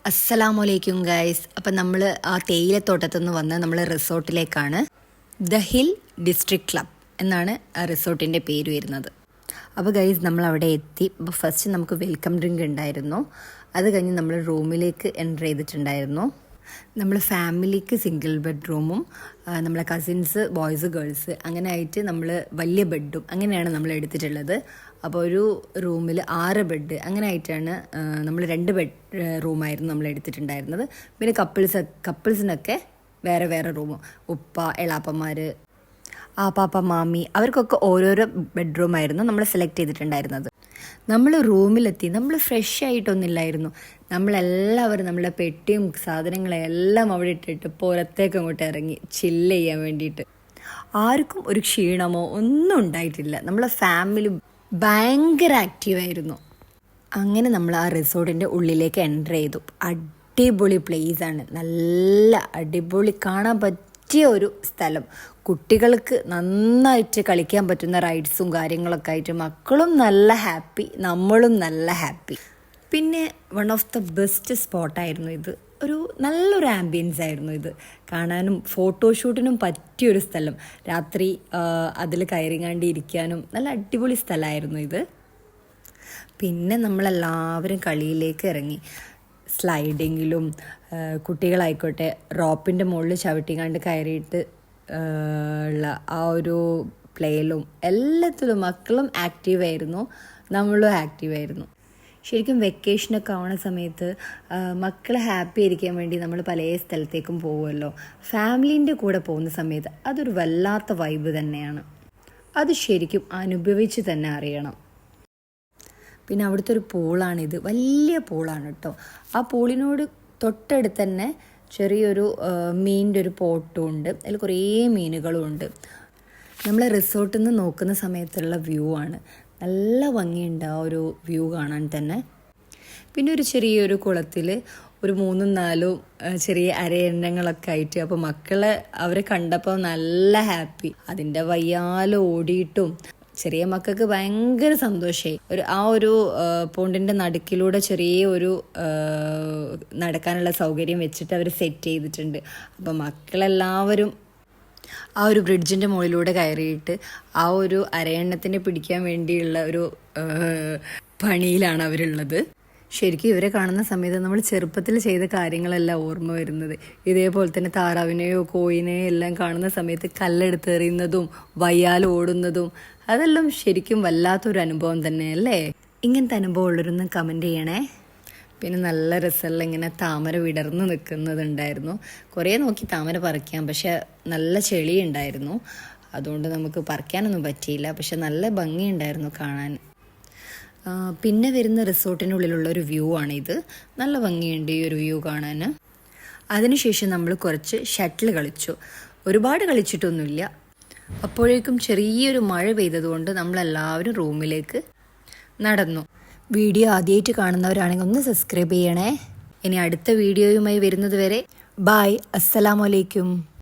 അസ്സലാമലൈക്കും ഗൈസ്. അപ്പം നമ്മൾ ആ തേയിലത്തോട്ടത്തുനിന്ന് വന്ന് നമ്മൾ റിസോർട്ടിലേക്കാണ്. ദ ഹിൽ ഡിസ്ട്രിക്ട് ക്ലബ് എന്നാണ് ആ റിസോർട്ടിൻ്റെ പേര് വരുന്നത്. അപ്പോൾ ഗൈസ് നമ്മൾ അവിടെ എത്തി. അപ്പോൾ ഫസ്റ്റ് നമുക്ക് വെൽക്കം ഡ്രിങ്ക് ഉണ്ടായിരുന്നു. അത് കഴിഞ്ഞ് നമ്മൾ റൂമിലേക്ക് എൻ്റർ ചെയ്തിട്ടുണ്ടായിരുന്നു. നമ്മൾ ഫാമിലിക്ക് സിംഗിൾ ബെഡ്റൂമും നമ്മളെ കസിൻസ് ബോയ്സ് ഗേൾസ് അങ്ങനെ ആയിട്ട് നമ്മൾ വലിയ ബെഡും അങ്ങനെയാണ് നമ്മൾ എടുത്തിട്ടുള്ളത്. അപ്പോൾ ഒരു റൂമിൽ 6 ബെഡ് അങ്ങനെ ആയിട്ടാണ് നമ്മൾ 2 ബെഡ് റൂമായിരുന്നു നമ്മൾ എടുത്തിട്ടുണ്ടായിരുന്നത്. പിന്നെ കപ്പിൾസിനൊക്കെ വേറെ വേറെ റൂമും, ഉപ്പ എളാപ്പന്മാർ ആപ്പാപ്പ മാമി അവർക്കൊക്കെ ഓരോരോ ബെഡ്റൂമായിരുന്നു നമ്മൾ സെലക്ട് ചെയ്തിട്ടുണ്ടായിരുന്നത്. നമ്മൾ റൂമിലെത്തി. നമ്മൾ ഫ്രഷ് ആയിട്ടൊന്നുമില്ലായിരുന്നു. നമ്മളെല്ലാവരും നമ്മളെ പെട്ടിയും സാധനങ്ങളും എല്ലാം അവിടെ ഇട്ടിട്ട് പുറത്തേക്ക് അങ്ങോട്ട് ഇറങ്ങി ചില്ല് ചെയ്യാൻ വേണ്ടിയിട്ട്. ആർക്കും ഒരു ക്ഷീണമോ ഒന്നും ഉണ്ടായിട്ടില്ല. നമ്മളെ ഫാമിലി ഭയങ്കര ആക്റ്റീവായിരുന്നു. അങ്ങനെ നമ്മൾ ആ റിസോർട്ടിൻ്റെ ഉള്ളിലേക്ക് എൻ്റർ ചെയ്തു. അടിപൊളി പ്ലേസാണ്, നല്ല അടിപൊളി കാണാൻ പറ്റിയ ഒരു സ്ഥലം. കുട്ടികൾക്ക് നന്നായിട്ട് കളിക്കാൻ പറ്റുന്ന റൈഡ്സും കാര്യങ്ങളൊക്കെ ആയിട്ട് മക്കളും നല്ല ഹാപ്പി, നമ്മളും നല്ല ഹാപ്പി. പിന്നെ വൺ ഓഫ് ദ ബെസ്റ്റ് സ്പോട്ടായിരുന്നു ഇത്. ഒരു നല്ലൊരു ആംബിയൻസ് ആയിരുന്നു ഇത്. കാണാനും ഫോട്ടോഷൂട്ടിനും പറ്റിയൊരു സ്ഥലം. രാത്രി അതിൽ കയറിങ്ങാണ്ടി ഇരിക്കാനും നല്ല അടിപൊളി സ്ഥലമായിരുന്നു ഇത്. പിന്നെ നമ്മളെല്ലാവരും കളിയിലേക്ക് ഇറങ്ങി. സ്ലൈഡിങ്ങിലും കുട്ടികളായിക്കോട്ടെ റോപ്പിൻ്റെ മുകളിൽ ചവിട്ടിങ്ങാണ്ട് കയറിയിട്ട് ഉള്ള ആ ഒരു പ്ലേയിലും എല്ലാത്തിലും മക്കളും ആക്റ്റീവായിരുന്നു, നമ്മളും ആക്റ്റീവായിരുന്നു. ശരിക്കും വെക്കേഷനൊക്കെ ആവുന്ന സമയത്ത് മക്കൾ ഹാപ്പി ആയിരിക്കാൻ വേണ്ടി നമ്മൾ പല സ്ഥലത്തേക്കും പോകുമല്ലോ. ഫാമിലീൻ്റെ കൂടെ പോകുന്ന സമയത്ത് അതൊരു വല്ലാത്ത വൈബ് തന്നെയാണ്. അത് ശരിക്കും അനുഭവിച്ച് തന്നെ അറിയണം. പിന്നെ അവിടുത്തെ ഒരു പൂളാണിത്, വലിയ പൂളാണ് കേട്ടോ. ആ പൂളിനോട് തൊട്ടടുത്ത് തന്നെ ചെറിയൊരു മീനിൻ്റെ ഒരു പോട്ടും ഉണ്ട്. അതിൽ കുറേ മീനുകളും ഉണ്ട്. നമ്മൾ റിസോർട്ടിൽ നിന്ന് നോക്കുന്ന സമയത്തുള്ള വ്യൂ ആണ്. നല്ല ഭംഗിയുണ്ട് ആ ഒരു വ്യൂ കാണാൻ തന്നെ. പിന്നെ ഒരു ചെറിയൊരു കുളത്തിൽ ഒരു 3-4 ചെറിയ അരയന്നങ്ങളൊക്കെ ആയിട്ട്. അപ്പോൾ മക്കളെ അവരെ കണ്ടപ്പോൾ നല്ല ഹാപ്പി. അതിൻ്റെ വയ്യാലെ ഓടിയിട്ടും ചെറിയ മക്കൾക്ക് ഭയങ്കര സന്തോഷമായി. ആ ഒരു പോണ്ടിൻ്റെ നടുക്കിലൂടെ ചെറിയ ഒരു നടക്കാനുള്ള സൗകര്യം വെച്ചിട്ട് അവർ സെറ്റ് ചെയ്തിട്ടുണ്ട്. അപ്പോൾ മക്കളെല്ലാവരും ആ ഒരു ബ്രിഡ്ജിൻ്റെ മുകളിലൂടെ കയറിയിട്ട് ആ ഒരു അരയണ്ണത്തിനെ പിടിക്കാൻ വേണ്ടിയുള്ള ഒരു പണിയിലാണ് അവരുള്ളത്. ശരിക്കും ഇവരെ കാണുന്ന സമയത്ത് നമ്മൾ ചെറുപ്പത്തിൽ ചെയ്ത കാര്യങ്ങളെല്ലാം ഓർമ്മ വരുന്നത്. ഇതേപോലെ തന്നെ താറാവിനെയോ കോഴിനെയോ എല്ലാം കാണുന്ന സമയത്ത് കല്ലെടുത്തെറിയുന്നതും വയ്യാൽ ഓടുന്നതും അതെല്ലാം ശരിക്കും വല്ലാത്തൊരു അനുഭവം തന്നെയല്ലേ. ഇങ്ങനത്തെ അനുഭവം ഉള്ളവരൊന്ന് കമൻറ്റ് ചെയ്യണേ. പിന്നെ നല്ല രസമുള്ള ഇങ്ങനെ താമര വിടർന്ന് നിൽക്കുന്നതുണ്ടായിരുന്നു. കുറേ നോക്കി താമര പറിക്കാം, പക്ഷെ നല്ല ചെളി ഉണ്ടായിരുന്നു, അതുകൊണ്ട് നമുക്ക് പറിക്കാനൊന്നും പറ്റിയില്ല. പക്ഷെ നല്ല ഭംഗിയുണ്ടായിരുന്നു കാണാൻ. പിന്നെ വരുന്ന റിസോർട്ടിനുള്ളിലുള്ള ഒരു വ്യൂ ആണിത്. നല്ല ഭംഗിയുണ്ട് ഈ ഒരു വ്യൂ കാണാൻ. അതിനുശേഷം നമ്മൾ കുറച്ച് ഷട്ടിൽ കളിച്ചു. ഒരുപാട് കളിച്ചിട്ടൊന്നുമില്ല. അപ്പോഴേക്കും ചെറിയൊരു മഴ പെയ്തതുകൊണ്ട് നമ്മളെല്ലാവരും റൂമിലേക്ക് നടന്നു. വീഡിയോ ആദ്യമായിട്ട് കാണുന്നവരാണെങ്കിൽ ഒന്ന് സബ്സ്ക്രൈബ് ചെയ്യണേ. ഇനി അടുത്ത വീഡിയോയുമായി വരുന്നത് വരെ ബായ്, അസ്സലാമു അലൈക്കും.